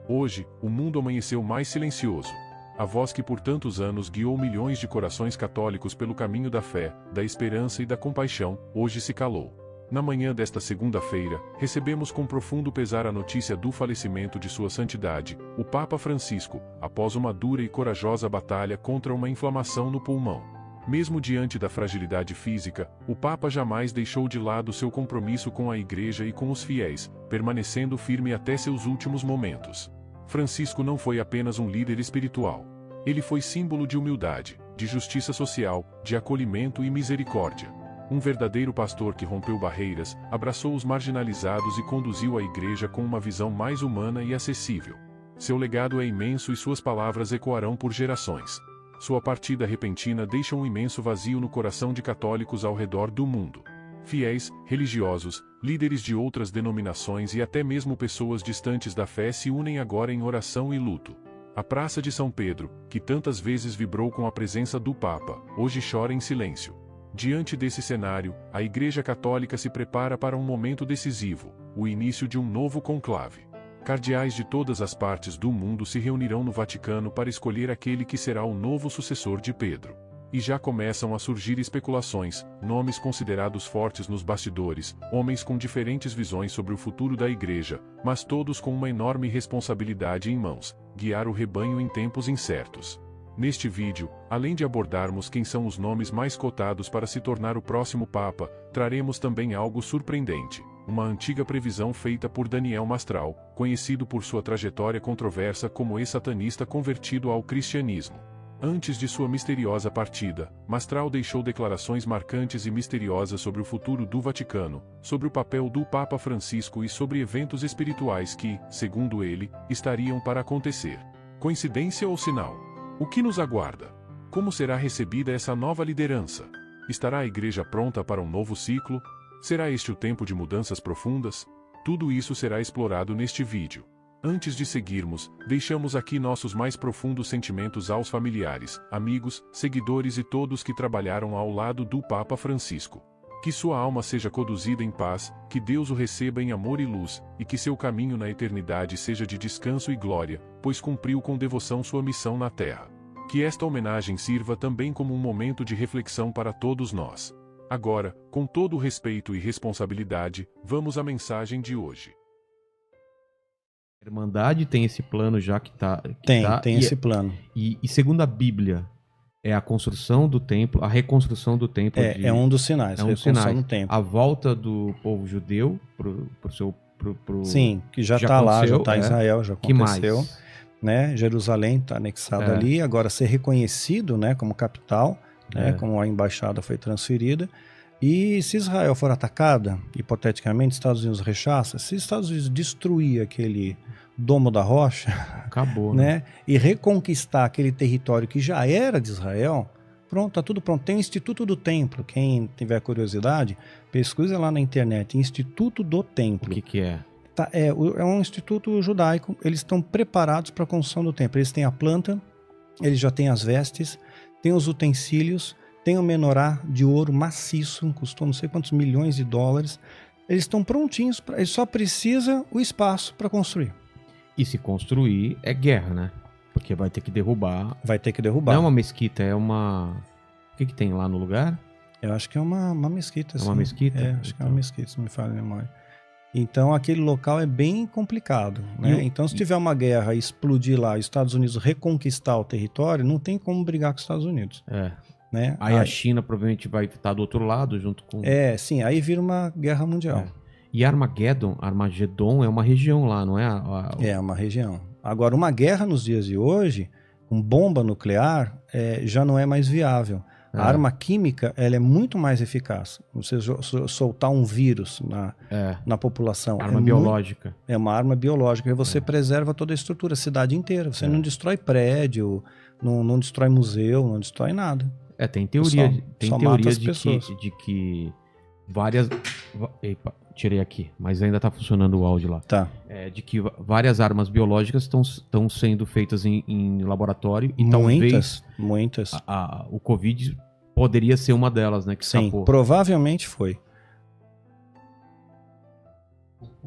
Hoje, o mundo amanheceu mais silencioso. A voz que por tantos anos guiou milhões de corações católicos pelo caminho da fé, da esperança e da compaixão, hoje se calou. Na manhã desta segunda-feira, recebemos com profundo pesar a notícia do falecimento de Sua Santidade, o Papa Francisco, após uma dura e corajosa batalha contra uma inflamação no pulmão. Mesmo diante da fragilidade física, o Papa jamais deixou de lado seu compromisso com a Igreja e com os fiéis, permanecendo firme até seus últimos momentos. Francisco não foi apenas um líder espiritual. Ele foi símbolo de humildade, de justiça social, de acolhimento e misericórdia. Um verdadeiro pastor que rompeu barreiras, abraçou os marginalizados e conduziu a Igreja com uma visão mais humana e acessível. Seu legado é imenso e suas palavras ecoarão por gerações. Sua partida repentina deixa um imenso vazio no coração de católicos ao redor do mundo. Fiéis, religiosos, líderes de outras denominações e até mesmo pessoas distantes da fé se unem agora em oração e luto. A Praça de São Pedro, que tantas vezes vibrou com a presença do Papa, hoje chora em silêncio. Diante desse cenário, a Igreja Católica se prepara para um momento decisivo, o início de um novo conclave. Cardeais de todas as partes do mundo se reunirão no Vaticano para escolher aquele que será o novo sucessor de Pedro. E já começam a surgir especulações, nomes considerados fortes nos bastidores, homens com diferentes visões sobre o futuro da Igreja, mas todos com uma enorme responsabilidade em mãos: guiar o rebanho em tempos incertos. Neste vídeo, além de abordarmos quem são os nomes mais cotados para se tornar o próximo Papa, traremos também algo surpreendente: uma antiga previsão feita por Daniel Mastral, conhecido por sua trajetória controversa como ex-satanista convertido ao cristianismo. Antes de sua misteriosa partida, Mastral deixou declarações marcantes e misteriosas sobre o futuro do Vaticano, sobre o papel do Papa Francisco e sobre eventos espirituais que, segundo ele, estariam para acontecer. Coincidência ou sinal? O que nos aguarda? Como será recebida essa nova liderança? Estará a Igreja pronta para um novo ciclo? Será este o tempo de mudanças profundas? Tudo isso será explorado neste vídeo. Antes de seguirmos, deixamos aqui nossos mais profundos sentimentos aos familiares, amigos, seguidores e todos que trabalharam ao lado do Papa Francisco. Que sua alma seja conduzida em paz, que Deus o receba em amor e luz, e que seu caminho na eternidade seja de descanso e glória, pois cumpriu com devoção sua missão na terra. Que esta homenagem sirva também como um momento de reflexão para todos nós. Agora, com todo o respeito e responsabilidade, vamos à mensagem de hoje. A Irmandade tem esse plano já que tá... Tem esse plano. E segundo a Bíblia, é a construção do templo, a reconstrução do templo. É um dos sinais, a reconstrução do templo. A volta do povo judeu pro seu... Sim, que já está lá, já está em Israel, já aconteceu. Que mais? Né? Jerusalém está anexado ali, agora ser reconhecido, né, como capital, né, como a embaixada foi transferida. E se Israel for atacada, hipoteticamente, Estados Unidos rechaça, se Estados Unidos destruir aquele domo da rocha, acabou, né? E reconquistar aquele território que já era de Israel, pronto, tá tudo pronto. Tem o Instituto do Templo, quem tiver curiosidade, pesquisa lá na internet, Instituto do Templo. O que é? É um instituto judaico, eles estão preparados para a construção do templo. Eles têm a planta, eles já têm as vestes, têm os utensílios, tem o menorá de ouro maciço, custou não sei quantos milhões de dólares. Eles estão prontinhos, eles só precisam o espaço para construir. E se construir é guerra, né? Porque vai ter que derrubar. Vai ter que derrubar. Não é uma mesquita, é uma... O que tem lá no lugar? Eu acho que é uma mesquita. É uma mesquita? Acho que é uma mesquita, se me falha a memória. Então aquele local é bem complicado, né? Então se tiver uma guerra e explodir lá e os Estados Unidos reconquistar o território, não tem como brigar com os Estados Unidos. Né? Aí a China provavelmente vai estar do outro lado junto com... Sim, aí vira uma guerra mundial. E Armagedon é uma região lá, não é? É uma região. Agora, uma guerra nos dias de hoje, com bomba nuclear, já não é mais viável. A arma química, ela é muito mais eficaz. Você soltar um vírus na população. Arma biológica. É uma arma biológica. E você preserva toda a estrutura, a cidade inteira. Você não destrói prédio, não destrói museu, não destrói nada. Tem teoria, de que várias... Epa, tirei aqui, mas ainda está funcionando o áudio lá. Tá. De que várias armas biológicas estão sendo feitas em laboratório e muitas. O Covid poderia ser uma delas, né? Que Sim, escapou. Provavelmente foi.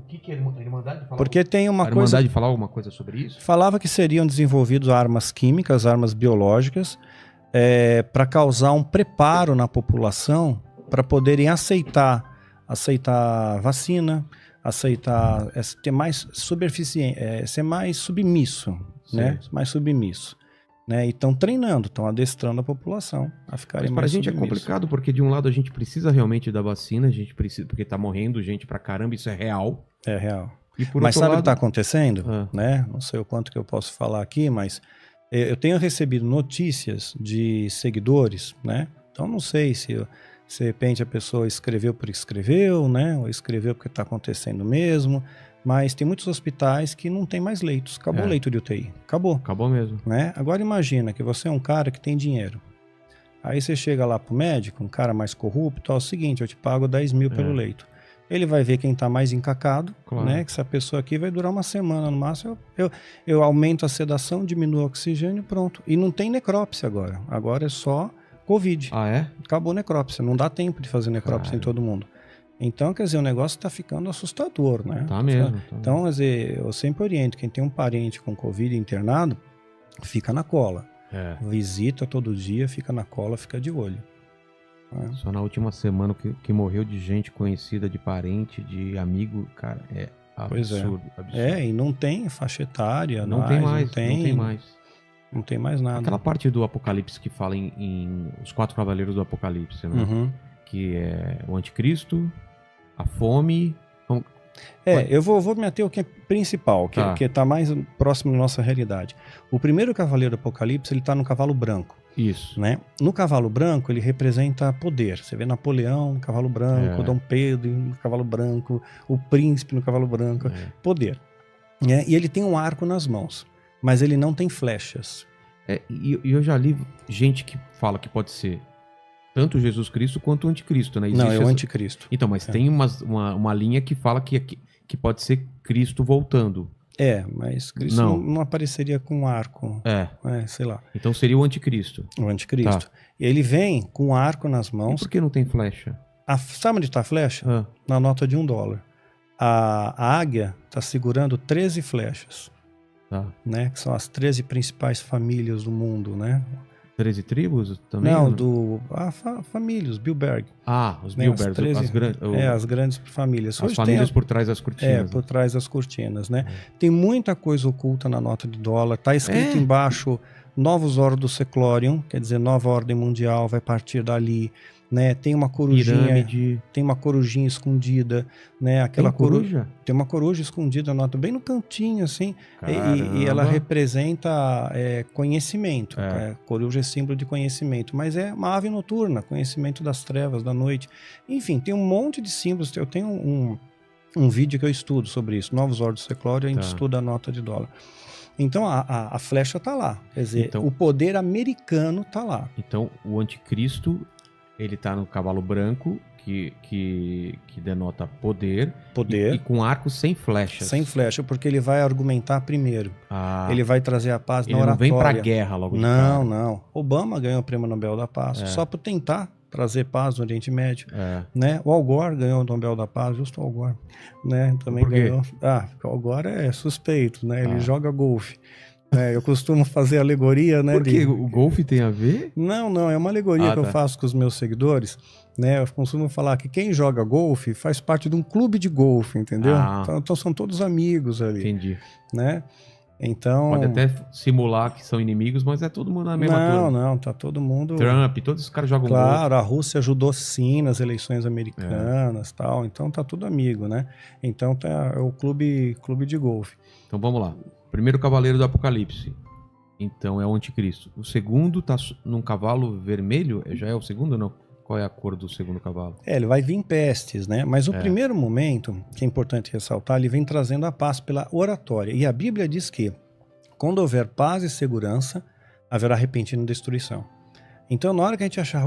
O que é a Irmandade? Porque tem uma coisa... A Irmandade falar alguma coisa sobre isso? Falava que seriam desenvolvidos armas químicas, armas biológicas, para causar um preparo na população para poderem aceitar vacina, ter mais ser mais submisso, né? Mais submisso. Né? E estão treinando, estão adestrando a população a ficarem mais submissos. Mas pra gente é complicado, porque de um lado a gente precisa realmente da vacina, a gente precisa, porque tá morrendo gente pra caramba, isso é real. É real. E por mas outro sabe o lado... que está acontecendo? Né? Não sei o quanto que eu posso falar aqui, mas eu tenho recebido notícias de seguidores, né? Então não sei se de repente a pessoa escreveu porque escreveu, né? Ou escreveu porque está acontecendo mesmo. Mas tem muitos hospitais que não tem mais leitos. Acabou o leito de UTI. Acabou. Acabou mesmo. Né? Agora imagina que você é um cara que tem dinheiro. Aí você chega lá pro médico, um cara mais corrupto, é o seguinte, eu te pago 10 mil pelo leito. Ele vai ver quem tá mais encacado, né? Que essa pessoa aqui vai durar uma semana no máximo. Eu aumento a sedação, diminuo o oxigênio e pronto. E não tem necrópsia agora. Agora é só Covid. Ah, é? Acabou a necrópsia. Não dá tempo de fazer necrópsia em todo mundo. Então, quer dizer, o negócio está ficando assustador, né? Tá mesmo. Então, quer dizer, eu sempre oriento, quem tem um parente com Covid internado, fica na cola. Visita todo dia, fica na cola, fica de olho. Só na última semana que morreu de gente conhecida, de parente, de amigo, cara, é absurdo. E não tem faixa etária. Não tem mais. Não tem mais nada. Aquela parte do Apocalipse que fala em Os 4 Cavaleiros do Apocalipse, né? Uhum. Que é o anticristo, a fome... Eu vou me ater ao que é principal, que está mais próximo da nossa realidade. O primeiro cavaleiro do Apocalipse, ele está no cavalo branco. Isso. Né? No cavalo branco, ele representa poder. Você vê Napoleão no cavalo branco, Dom Pedro no cavalo branco, o príncipe no cavalo branco. Poder. E ele tem um arco nas mãos, mas ele não tem flechas. E eu já li gente que fala que pode ser tanto Jesus Cristo quanto o anticristo, né? Não, é o anticristo. Então, mas tem uma linha que fala que pode ser Cristo voltando. Mas Cristo não apareceria com um arco. Sei lá. Então seria o anticristo. O anticristo. Tá. Ele vem com um arco nas mãos. E por que não tem flecha? Sabe onde está a flecha? Na nota de $1. A águia está segurando 13 flechas. Tá. Né? Que são as 13 principais famílias do mundo, né? 13 tribos também? Não, famílias, Bilberg. Os Bilberg, 13, as grandes famílias. As famílias por trás das cortinas. Por trás das cortinas, né? Tem muita coisa oculta na nota de dólar. Está escrito embaixo, Novus Ordo Seclorium, quer dizer, nova ordem mundial vai partir dali. Né? Tem uma corujinha, pirâmide. Tem uma corujinha escondida, né? Aquela coruja? Tem uma coruja escondida, nota bem no cantinho, assim, e ela representa conhecimento. Coruja é símbolo de conhecimento, mas é uma ave noturna, conhecimento das trevas, da noite. Enfim, tem um monte de símbolos. Eu tenho um vídeo que eu estudo sobre isso, Novus Ordo Seclorium, a gente estuda a nota de dólar. Então a flecha está lá, quer dizer, o poder americano está lá. Então o anticristo, ele tá no cavalo branco, que denota poder. E com arco sem flechas. Sem flecha, porque ele vai argumentar primeiro. Ele vai trazer a paz na oratória. Ele não vem pra guerra logo de cara. Não. Obama ganhou o Prêmio Nobel da Paz só por tentar trazer paz no Oriente Médio. Né? O Al Gore ganhou o Nobel da Paz, justo o Al Gore. Né? Também ganhou. Porque o Al Gore é suspeito, né? Ele joga golfe. Eu costumo fazer alegoria, né? Por que? O golfe tem a ver? Não, é uma alegoria que eu faço com os meus seguidores, né? Eu costumo falar que quem joga golfe faz parte de um clube de golfe, entendeu? Então são todos amigos ali. Entendi. Né? Então... Pode até simular que são inimigos, mas é todo mundo na mesma turma. Não, tá todo mundo... Trump, todos os caras jogam golfe. Claro, a Rússia ajudou sim nas eleições americanas, tal, então tá tudo amigo, né? Então é o clube de golfe. Então vamos lá. Primeiro cavaleiro do Apocalipse. Então é o anticristo. O segundo tá num cavalo vermelho? Já é o segundo ou não? Qual é a cor do segundo cavalo? Ele vai vir em pestes, né? Mas o primeiro momento, que é importante ressaltar, ele vem trazendo a paz pela oratória. E a Bíblia diz que quando houver paz e segurança, haverá repentina destruição. Então na hora que a gente achar,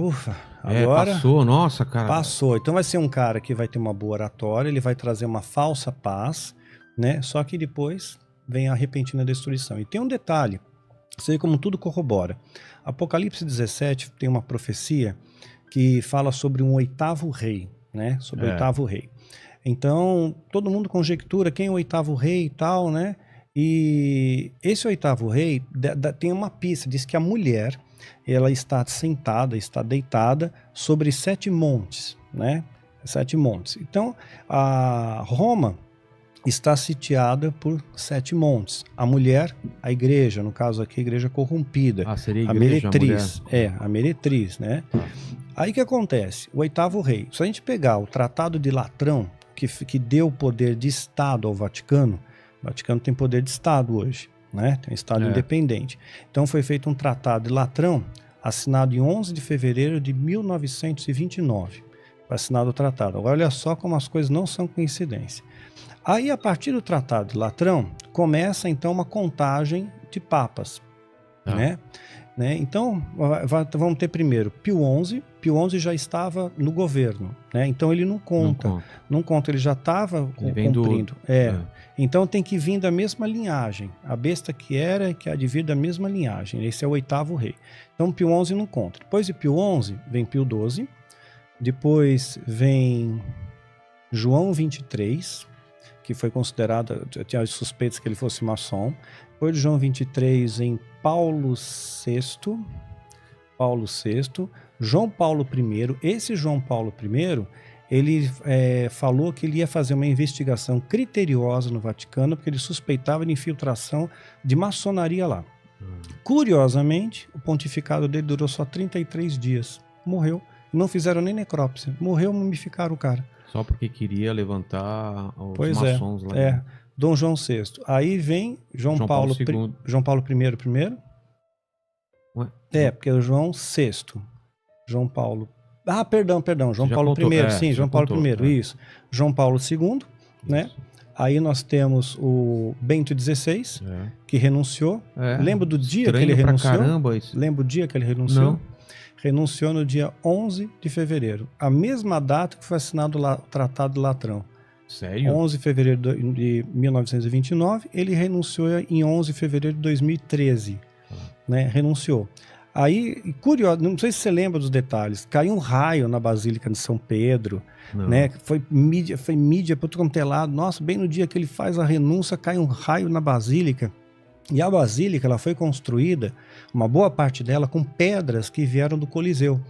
agora... Passou, nossa, cara. Passou. Então vai ser um cara que vai ter uma boa oratória, ele vai trazer uma falsa paz, né? Só que depois... vem a repentina destruição. E tem um detalhe, sei como tudo corrobora. Apocalipse 17 tem uma profecia que fala sobre um 8º rei, né? Sobre o 8º rei. Então, todo mundo conjectura quem é o oitavo rei e tal, né? E esse oitavo rei tem uma pista, diz que a mulher, ela está sentada, está deitada sobre 7 montes, né? 7 montes. Então, a Roma está sitiada por 7 montes. A mulher, a igreja, no caso aqui, a igreja corrompida. Seria a igreja, meretriz. a A meretriz, né? Aí o que acontece? O oitavo rei. Se a gente pegar o Tratado de Latrão, que deu poder de Estado ao Vaticano, o Vaticano tem poder de Estado hoje, né? Tem um Estado independente. Então foi feito um Tratado de Latrão, assinado em 11 de fevereiro de 1929. Foi assinado o tratado. Agora olha só como as coisas não são coincidência. Aí, a partir do Tratado de Latrão, começa então uma contagem de papas, né? Então, vamos ter primeiro Pio XI. Pio XI já estava no governo, né? Então ele não conta, ele já estava cumprindo. Então tem que vir da mesma linhagem. A besta que há de vir da mesma linhagem. Esse é o oitavo rei. Então Pio XI não conta. Depois de Pio XI, vem Pio XII. Depois vem João XXIII, que foi considerado, tinha as suspeitas que ele fosse maçom. Depois de João XXIII, em Paulo VI, João Paulo I. Esse João Paulo I, ele falou que ele ia fazer uma investigação criteriosa no Vaticano, porque ele suspeitava de infiltração de maçonaria lá. Curiosamente, o pontificado dele durou só 33 dias. Morreu. Não fizeram nem necrópsia. Morreu, mumificaram o cara. Só porque queria levantar os maçons lá. Dom João VI. Aí vem João Paulo I primeiro. Ué? Porque é o João VI. João Paulo... perdão. João Paulo I. Sim, João Paulo I. Isso. João Paulo II, né? Aí nós temos o Bento XVI, que renunciou. Lembra do dia que ele renunciou? Lembra o dia que ele renunciou? Não. Renunciou no dia 11 de fevereiro. A mesma data que foi assinado o Tratado de Latrão. Sério? 11 de fevereiro de 1929. Ele renunciou em 11 de fevereiro de 2013. Né? Renunciou. Aí, curioso, não sei se você lembra dos detalhes, caiu um raio na Basílica de São Pedro, né? Foi mídia para todo quanto é lado. Nossa, bem no dia que ele faz a renúncia, cai um raio na Basílica. E a Basílica, ela foi construída, uma boa parte dela, com pedras que vieram do Coliseu,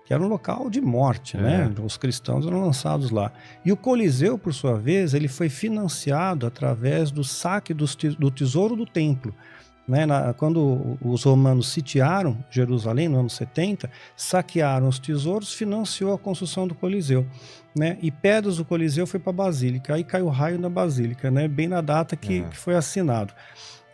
que era um local de morte, né? Os cristãos eram lançados lá. E o Coliseu, por sua vez, ele foi financiado através do saque do tesouro do templo. Né? Quando os romanos sitiaram Jerusalém no ano 70, saquearam os tesouros, financiou a construção do Coliseu. Né? E pedras do Coliseu foi para a Basílica. Aí caiu o raio na Basílica, né? Bem na data que foi assinado.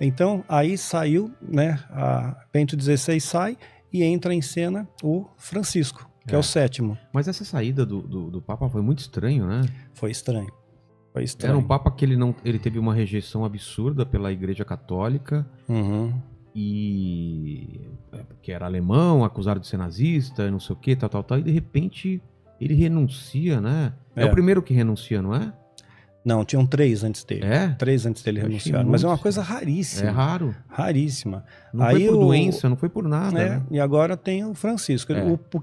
Então, aí saiu, né? A Bento XVI sai e entra em cena o Francisco, que é o sétimo. Mas essa saída do Papa foi muito estranho, né? Foi estranho. Era um Papa que ele teve uma rejeição absurda pela Igreja Católica. E que era alemão, acusado de ser nazista, não sei o que, tal. E de repente ele renuncia, né? É o primeiro que renuncia, não é? Não, tinham 3 antes dele. 3 antes dele renunciar. Mas é uma coisa raríssima. É raro. Raríssima. Não foi por doença, não foi por nada. Né? E agora tem o Francisco.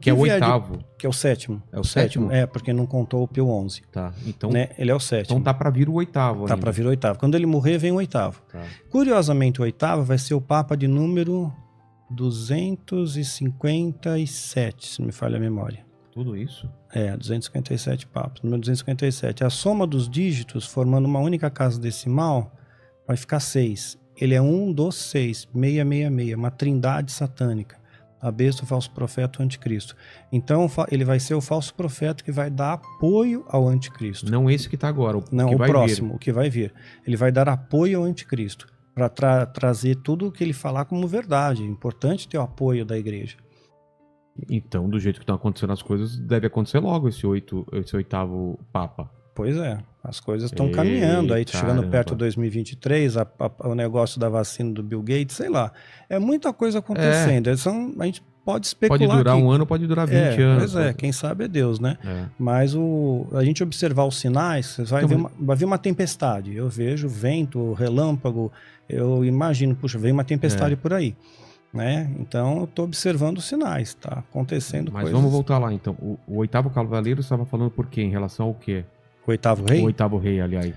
Que é o oitavo. Que é o sétimo. É o sétimo? Porque não contou o Pio XI. Tá, então... Né? Ele é o sétimo. Então tá pra vir o oitavo. Tá pra vir o oitavo. Quando ele morrer, vem o oitavo. Tá. Curiosamente, o oitavo vai ser o Papa de número 257, se não me falha a memória. Tudo isso? 257 papas. Número 257. A soma dos dígitos, formando uma única casa decimal, vai ficar 6. Ele é 1 dos 6, 666, uma trindade satânica. A besta, o falso profeta, o anticristo. Então, ele vai ser o falso profeta que vai dar apoio ao anticristo. Não esse que está agora, o próximo, o que vai vir. Ele vai dar apoio ao anticristo, para trazer tudo o que ele falar como verdade. É importante ter o apoio da igreja. Então, do jeito que estão acontecendo as coisas, deve acontecer logo esse oitavo Papa. Pois é, as coisas estão caminhando. Aí, chegando perto de 2023, o negócio da vacina do Bill Gates, sei lá. É muita coisa acontecendo. A gente pode especular. Pode durar um ano, pode durar 20 anos. Pois quem sabe é Deus, né? Mas a gente observar os sinais, vai vir uma tempestade. Eu vejo vento, relâmpago, eu imagino, vem uma tempestade por aí. Né? Então eu estou observando os sinais, tá acontecendo coisas. Mas vamos voltar lá então. O oitavo cavaleiro estava falando por quê? Em relação ao quê? O oitavo rei? O oitavo rei, aliás.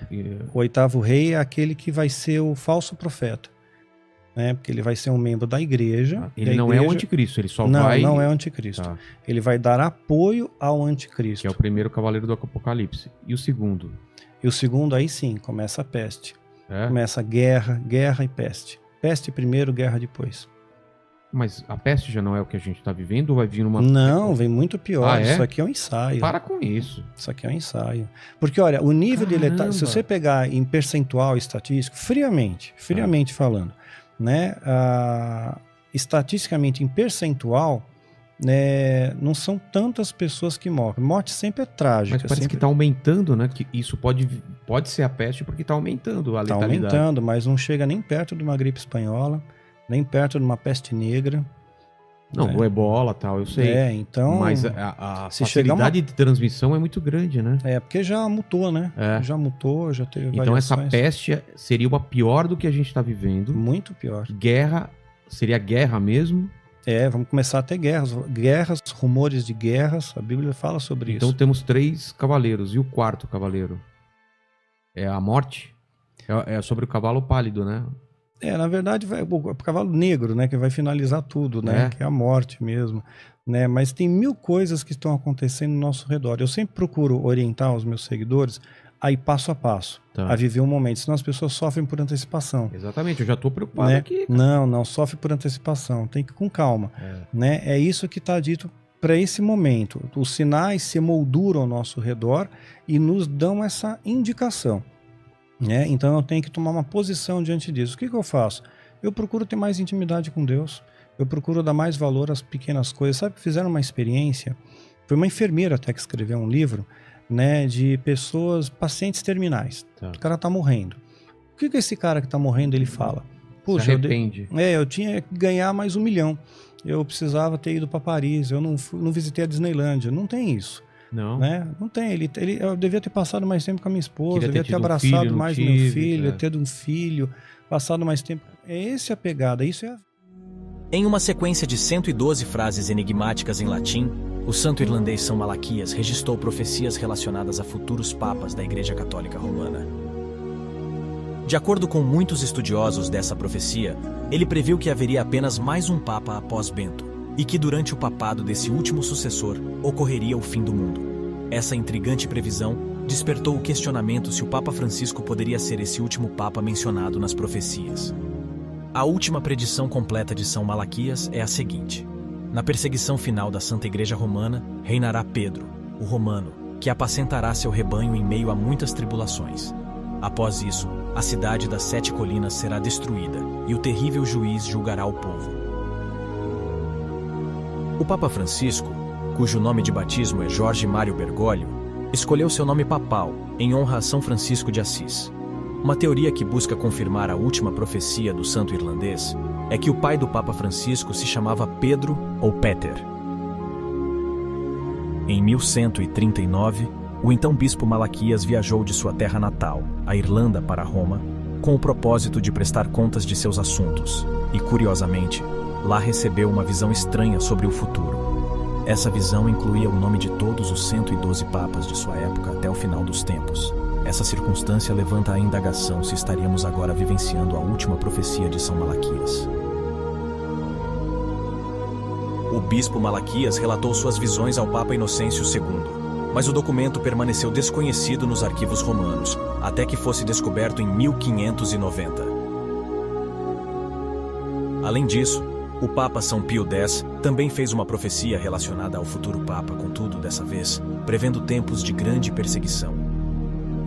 O oitavo rei é aquele que vai ser o falso profeta. Né? Porque ele vai ser um membro da igreja. Ele não é o anticristo, ele só não, vai... Não é o anticristo. Tá. Ele vai dar apoio ao anticristo. Que é o primeiro cavaleiro do Apocalipse. E o segundo? E o segundo, aí sim, começa a peste. É? Começa a guerra e peste. Peste primeiro, guerra depois. Mas a peste já não é o que a gente está vivendo ou vai vir uma... Não, vem muito pior. É? Isso aqui é um ensaio. Para com isso. Isso aqui é um ensaio. Porque, olha, o nível de letalidade, se você pegar em percentual estatístico, friamente falando, né, estatisticamente em percentual, né, não são tantas pessoas que morrem. Morte sempre é trágica. Mas parece que está aumentando, né? Que isso pode ser a peste porque está aumentando a letalidade. Está aumentando, mas não chega nem perto de uma gripe espanhola, nem perto de uma peste negra. Não, o ebola tal, eu sei. Então... Mas a facilidade de transmissão é muito grande, né? Porque já mutou, né? Já mutou, já teve Então variações. essa peste seria uma pior do que a gente está vivendo. Muito pior. Guerra, seria guerra mesmo? Vamos começar a ter guerras, rumores de guerras, a Bíblia fala sobre isso. Então temos 3 cavaleiros, e o 4º cavaleiro? É a morte? É sobre o cavalo pálido, né? Na verdade, o cavalo negro, né, que vai finalizar tudo, né, que é a morte mesmo, né, mas tem 1000 coisas que estão acontecendo no nosso redor. Eu sempre procuro orientar os meus seguidores a ir passo a passo, a viver um momento, senão as pessoas sofrem por antecipação. Exatamente, eu já estou preocupado né? aqui. Não, sofre por antecipação, tem que ir com calma, né, é isso que está dito para esse momento. Os sinais se emolduram ao nosso redor e nos dão essa indicação. Então eu tenho que tomar uma posição diante disso. O que eu faço? Eu procuro ter mais intimidade com Deus. Eu procuro dar mais valor às pequenas coisas. Sabe que fizeram uma experiência? Foi uma enfermeira até que escreveu um livro, né, de pessoas, pacientes terminais. O cara tá morrendo. O que esse cara que tá morrendo ele fala? Puxa, se arrepende. Eu tinha que ganhar mais 1 milhão. Eu precisava ter ido para Paris. Eu não visitei a Disneylândia. Não tem isso. Não. Né? Não tem. Eu devia ter passado mais tempo com a minha esposa, devia ter abraçado mais meu filho, ter um filho, passado mais tempo. Essa é a pegada, isso é a... Em uma sequência de 112 frases enigmáticas em latim, o santo irlandês São Malaquias registrou profecias relacionadas a futuros papas da Igreja Católica Romana. De acordo com muitos estudiosos dessa profecia, ele previu que haveria apenas mais um papa após Bento, e que durante o papado desse último sucessor ocorreria o fim do mundo. Essa intrigante previsão despertou o questionamento se o Papa Francisco poderia ser esse último papa mencionado nas profecias. A última predição completa de São Malaquias é a seguinte: na perseguição final da Santa Igreja Romana, reinará Pedro, o romano, que apacentará seu rebanho em meio a muitas tribulações. Após isso, a cidade das 7 colinas será destruída e o terrível juiz julgará o povo. O Papa Francisco, cujo nome de batismo é Jorge Mário Bergoglio, escolheu seu nome papal em honra a São Francisco de Assis. Uma teoria que busca confirmar a última profecia do santo irlandês é que o pai do Papa Francisco se chamava Pedro ou Peter. Em 1139, o então bispo Malaquias viajou de sua terra natal, a Irlanda, para Roma, com o propósito de prestar contas de seus assuntos e, curiosamente, lá recebeu uma visão estranha sobre o futuro. Essa visão incluía o nome de todos os 112 papas de sua época até o final dos tempos. Essa circunstância levanta a indagação se estaríamos agora vivenciando a última profecia de São Malaquias. O bispo Malaquias relatou suas visões ao Papa Inocêncio II, mas o documento permaneceu desconhecido nos arquivos romanos, até que fosse descoberto em 1590. Além disso, o Papa São Pio X também fez uma profecia relacionada ao futuro Papa, contudo, dessa vez, prevendo tempos de grande perseguição.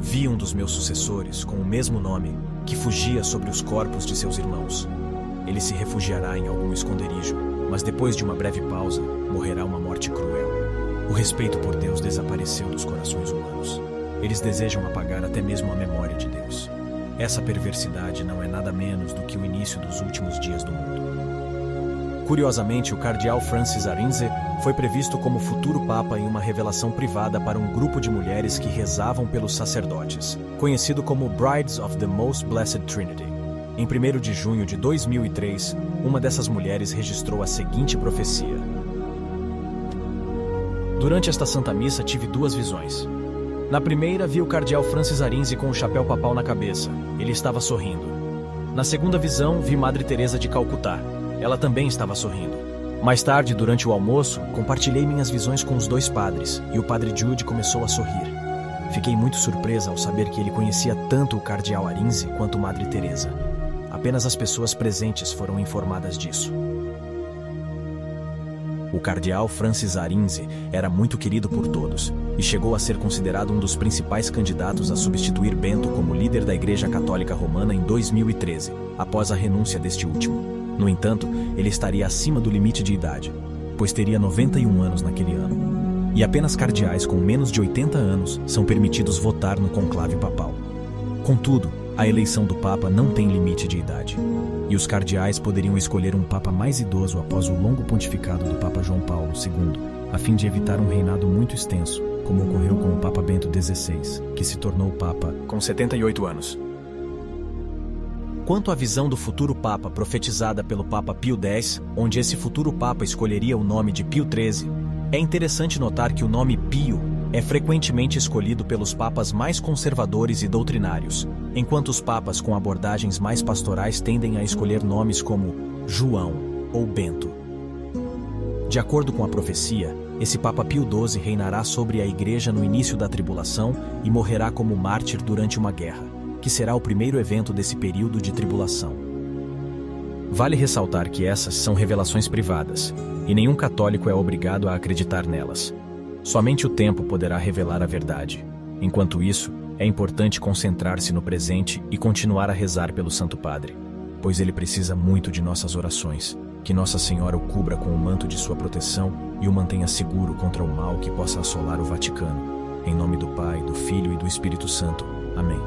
Vi um dos meus sucessores, com o mesmo nome, que fugia sobre os corpos de seus irmãos. Ele se refugiará em algum esconderijo, mas depois de uma breve pausa, morrerá uma morte cruel. O respeito por Deus desapareceu dos corações humanos. Eles desejam apagar até mesmo a memória de Deus. Essa perversidade não é nada menos do que o início dos últimos dias do mundo. Curiosamente, o cardeal Francis Arinze foi previsto como futuro papa em uma revelação privada para um grupo de mulheres que rezavam pelos sacerdotes, conhecido como Brides of the Most Blessed Trinity. Em 1º de junho de 2003, uma dessas mulheres registrou a seguinte profecia: durante esta Santa Missa tive 2 visões. Na primeira, vi o cardeal Francis Arinze com o chapéu papal na cabeça. Ele estava sorrindo. Na segunda visão, vi Madre Teresa de Calcutá. Ela também estava sorrindo. Mais tarde, durante o almoço, compartilhei minhas visões com os 2 padres, e o padre Jude começou a sorrir. Fiquei muito surpresa ao saber que ele conhecia tanto o cardeal Arinze quanto Madre Teresa. Apenas as pessoas presentes foram informadas disso. O cardeal Francis Arinze era muito querido por todos e chegou a ser considerado um dos principais candidatos a substituir Bento como líder da Igreja Católica Romana em 2013, após a renúncia deste último. No entanto, ele estaria acima do limite de idade, pois teria 91 anos naquele ano. E apenas cardeais com menos de 80 anos são permitidos votar no conclave papal. Contudo, a eleição do Papa não tem limite de idade. E os cardeais poderiam escolher um Papa mais idoso após o longo pontificado do Papa João Paulo II, a fim de evitar um reinado muito extenso, como ocorreu com o Papa Bento XVI, que se tornou Papa com 78 anos. Quanto à visão do futuro Papa profetizada pelo Papa Pio X, onde esse futuro Papa escolheria o nome de Pio XIII, é interessante notar que o nome Pio é frequentemente escolhido pelos papas mais conservadores e doutrinários, enquanto os papas com abordagens mais pastorais tendem a escolher nomes como João ou Bento. De acordo com a profecia, esse Papa Pio XII reinará sobre a Igreja no início da tribulação e morrerá como mártir durante uma guerra, que será o primeiro evento desse período de tribulação. Vale ressaltar que essas são revelações privadas, e nenhum católico é obrigado a acreditar nelas. Somente o tempo poderá revelar a verdade. Enquanto isso, é importante concentrar-se no presente e continuar a rezar pelo Santo Padre, pois ele precisa muito de nossas orações. Que Nossa Senhora o cubra com o manto de sua proteção e o mantenha seguro contra o mal que possa assolar o Vaticano. Em nome do Pai, do Filho e do Espírito Santo. Amém.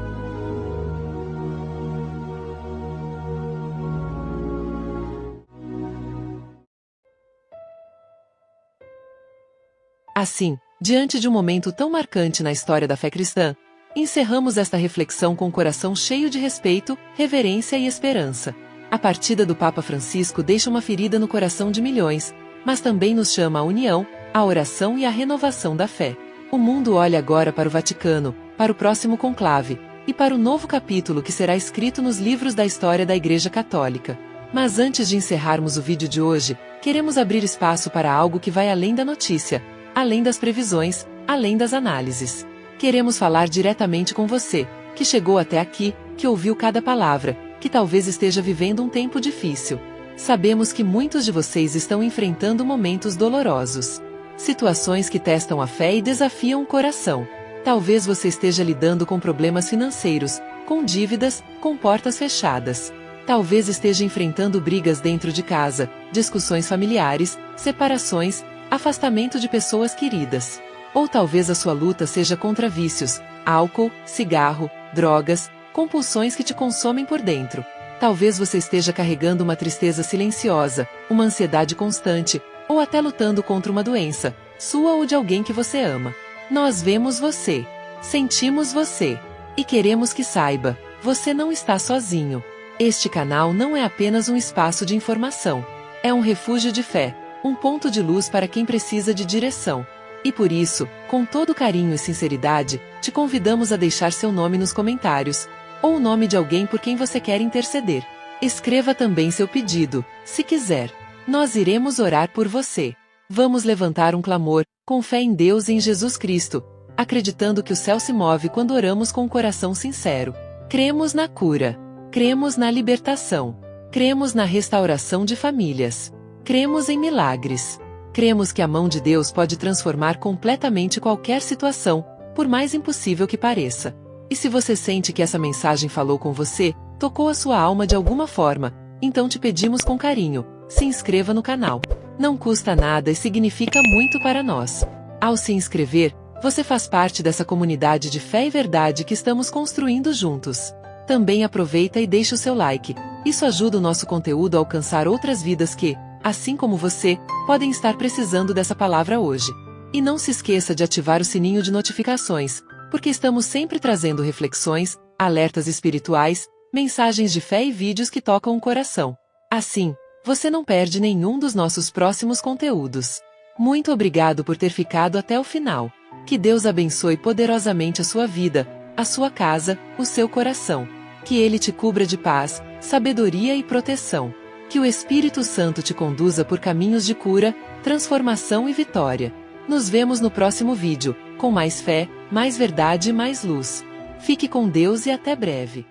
Assim, diante de um momento tão marcante na história da fé cristã, encerramos esta reflexão com o coração cheio de respeito, reverência e esperança. A partida do Papa Francisco deixa uma ferida no coração de milhões, mas também nos chama à união, à oração e à renovação da fé. O mundo olha agora para o Vaticano, para o próximo conclave, e para o novo capítulo que será escrito nos livros da história da Igreja Católica. Mas antes de encerrarmos o vídeo de hoje, queremos abrir espaço para algo que vai além da notícia, além das previsões, além das análises. Queremos falar diretamente com você, que chegou até aqui, que ouviu cada palavra, que talvez esteja vivendo um tempo difícil. Sabemos que muitos de vocês estão enfrentando momentos dolorosos. Situações que testam a fé e desafiam o coração. Talvez você esteja lidando com problemas financeiros, com dívidas, com portas fechadas. Talvez esteja enfrentando brigas dentro de casa, discussões familiares, separações, afastamento de pessoas queridas. Ou talvez a sua luta seja contra vícios, álcool, cigarro, drogas, compulsões que te consomem por dentro. Talvez você esteja carregando uma tristeza silenciosa, uma ansiedade constante, ou até lutando contra uma doença, sua ou de alguém que você ama. Nós vemos você, sentimos você, e queremos que saiba, você não está sozinho. Este canal não é apenas um espaço de informação. É um refúgio de fé, um ponto de luz para quem precisa de direção. E por isso, com todo carinho e sinceridade, te convidamos a deixar seu nome nos comentários, ou o nome de alguém por quem você quer interceder. Escreva também seu pedido, se quiser. Nós iremos orar por você. Vamos levantar um clamor, com fé em Deus e em Jesus Cristo, acreditando que o céu se move quando oramos com um coração sincero. Cremos na cura. Cremos na libertação. Cremos na restauração de famílias. Cremos em milagres. Cremos que a mão de Deus pode transformar completamente qualquer situação, por mais impossível que pareça. E se você sente que essa mensagem falou com você, tocou a sua alma de alguma forma, então te pedimos com carinho, se inscreva no canal. Não custa nada e significa muito para nós. Ao se inscrever, você faz parte dessa comunidade de fé e verdade que estamos construindo juntos. Também aproveita e deixa o seu like. Isso ajuda o nosso conteúdo a alcançar outras vidas que, assim como você, podem estar precisando dessa palavra hoje. E não se esqueça de ativar o sininho de notificações, porque estamos sempre trazendo reflexões, alertas espirituais, mensagens de fé e vídeos que tocam o coração. Assim, você não perde nenhum dos nossos próximos conteúdos. Muito obrigado por ter ficado até o final. Que Deus abençoe poderosamente a sua vida, a sua casa, o seu coração. Que Ele te cubra de paz, sabedoria e proteção. Que o Espírito Santo te conduza por caminhos de cura, transformação e vitória. Nos vemos no próximo vídeo, com mais fé, mais verdade e mais luz. Fique com Deus e até breve.